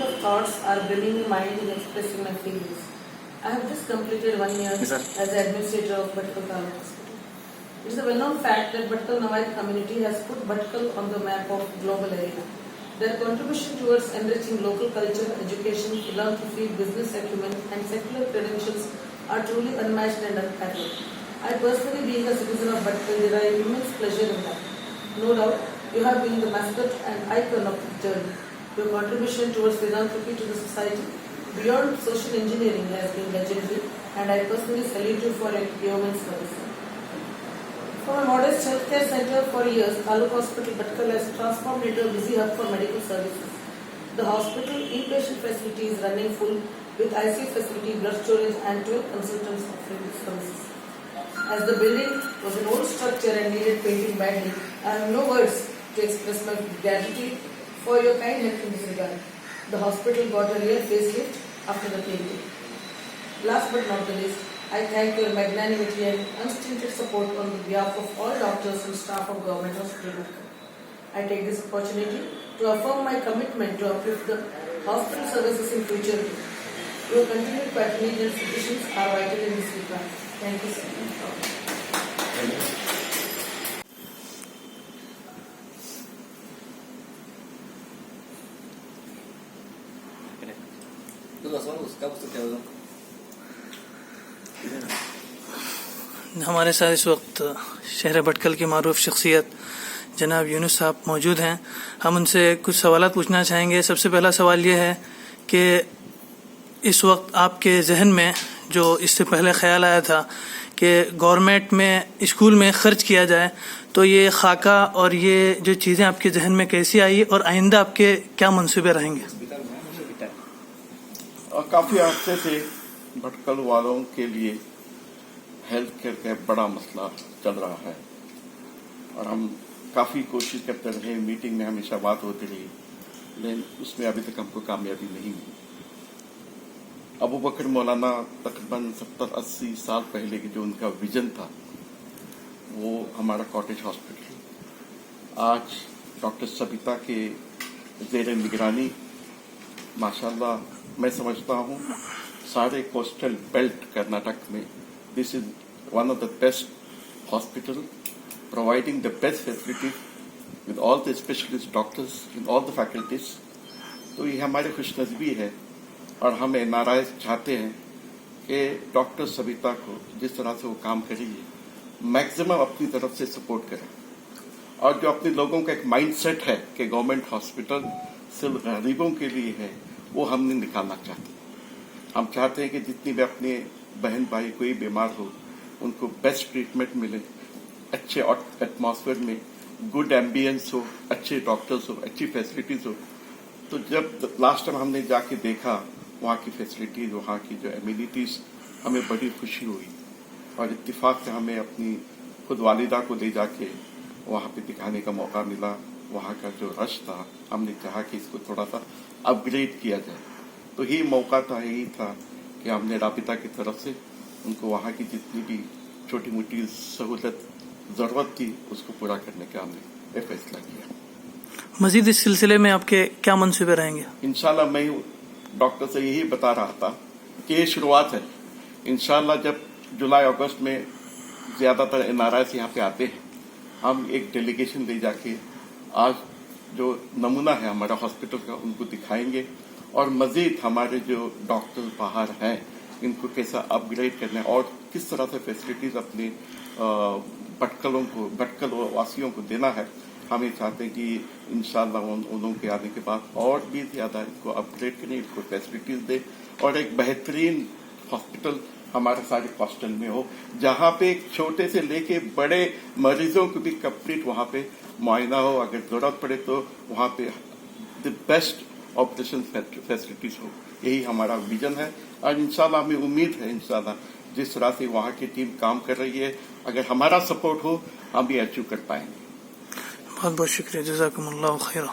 of thoughts are brimming in my mind in expressing my feelings. I have just completed 1 year Yes, sir. as the administrator of Bhatkal Taluk Hospital. It is a well-known fact that Bhatkal Nawai community has put Bhatkal on the map of global arena. Their contribution towards enriching local culture, education, philanthropy, business acumen, and secular credentials are truly unmatched and unparalleled. I personally, being a citizen of Bhatkal, derive immense pleasure in that. No doubt, you have been the mascot and icon of the journey. Your contribution towards philanthropy to the society beyond social engineering has been legendary, and I personally salute you for your yeoman's service. From a modest healthcare center for years, Taluk Hospital Bhatkal has transformed into a busy hub for medical services. The hospital inpatient facility is running full with ICU facility, blood storage, and 12 consultants offering services. As the building was an old structure and needed painting badly, I have no words to express my gratitude for your kind help in this regard. The hospital got a real facelift after the painting. Last but not the least, I thank your magnanimity and unstinted support on behalf of all doctors and staff of Government Hospital Bhatkal. I take this opportunity to affirm my commitment to uplift the hospital services in future. Your continued patronage and suggestions are vital in this regard. Thank you, sir. ہمارے ساتھ اس وقت شہر بھٹکل کی معروف شخصیت جناب یونس صاحب موجود ہیں. ہم ان سے کچھ سوالات پوچھنا چاہیں گے. سب سے پہلا سوال یہ ہے کہ اس وقت آپ کے ذہن میں جو اس سے پہلے خیال آیا تھا کہ گورنمنٹ میں اسکول میں خرچ کیا جائے، تو یہ خاکہ اور یہ جو چیزیں آپ کے ذہن میں کیسی آئی اور آئندہ آپ کے کیا منصوبے رہیں گے؟ کافی عرصے سے بھٹکل والوں کے لیے ہیلتھ کیئر کا بڑا مسئلہ چل رہا ہے اور ہم کافی کوشش کرتے رہے. میٹنگ میں ہمیشہ بات ہوتی رہی، لیکن اس میں ابھی تک ہم کو کامیابی نہیں ملی. ابو بکر مولانا تقریباً 70-80 سال پہلے کی جو ان کا ویژن تھا وہ ہمارا کاٹیج ہاسپٹل. آج ڈاکٹر سبیتا کے زیر نگرانی ماشاءاللہ میں سمجھتا ہوں سارے کوسٹل بیلٹ کرناٹک میں this is one of the best hospital providing the best facility with all the specialist doctors in all the faculties. تو یہ ہماری خوش نصیبی ہے اور ہم ناراض چاہتے ہیں کہ ڈاکٹر سبیتا کو جس طرح سے وہ کام کر رہی ہے میکسیمم اپنی طرف سے سپورٹ کریں. اور جو اپنے لوگوں کا ایک مائنڈ سیٹ ہے کہ گورنمنٹ ہاسپٹل صرف غریبوں کے لیے ہے، وہ ہم نہیں نکالنا چاہتے. ہم چاہتے ہیں کہ جتنی بھی اپنے بہن بھائی کوئی بیمار ہو ان کو بیسٹ ٹریٹمنٹ ملے، اچھے ایٹماسفیئر میں گڈ ایمبینس ہو، اچھے ڈاکٹرز ہو، اچھی فیسلٹیز ہو. تو جب لاسٹ ٹائم ہم نے جا کے دیکھا وہاں کی فیسلٹیز، وہاں کی جو ایمینٹیز، ہمیں بڑی خوشی ہوئی اور اتفاق سے ہمیں اپنی خود والدہ کو لے جا کے وہاں پہ دکھانے کا موقع ملا. وہاں کا جو رش تھا ہم نے چاہا کہ اس کو تھوڑا سا اپ گریڈ کیا جائے. تو یہ موقع تھا، یہی تھا کہ ہم نے رابطہ کی طرف سے ان کو وہاں کی جتنی بھی چھوٹی موٹی سہولت ضرورت تھی اس کو پورا کرنے کا ہم نے فیصلہ کیا. مزید اس سلسلے میں آپ کے کیا منصوبے رہیں گے؟ انشاءاللہ میں ڈاکٹر سے یہی بتا رہا تھا کہ یہ شروعات ہے. انشاءاللہ جب جولائی اگست میں زیادہ تر NRIs یہاں پہ آتے ہیں، ہم ایک ڈیلیگیشن لے جا کے آج جو نمونہ ہے ہمارا ہاسپٹل کا ان کو دکھائیں گے اور مزید ہمارے جو ڈاکٹر باہر ہیں ان کو کیسا اپ گریڈ کرنا ہے اور کس طرح سے فیسلٹیز اپنے بھٹکل واسیوں کو دینا ہے. ہم یہ چاہتے ہیں کہ انشاءاللہ انہوں کے آنے کے بعد اور بھی زیادہ ان کو اپ گریڈ کریں، ان کو فیسلٹیز دیں اور ایک بہترین ہاسپٹل ہمارے سارے کوسٹل میں ہو جہاں پہ چھوٹے سے لے کے بڑے مریضوں کو بھی کمپلیٹ وہاں پہ معائنہ ہو، اگر ضرورت پڑے تو وہاں پہ دی بیسٹ آپریشن فیسلٹیز ہو. یہی ہمارا ویژن ہے اور انشاءاللہ ہمیں امید ہے انشاءاللہ جس طرح سے وہاں کی ٹیم کام کر رہی ہے اگر ہمارا سپورٹ ہو ہم بھی اچیو کر پائیں گے. بہت بہت شکریہ. جزاکم اللہ خیرہ.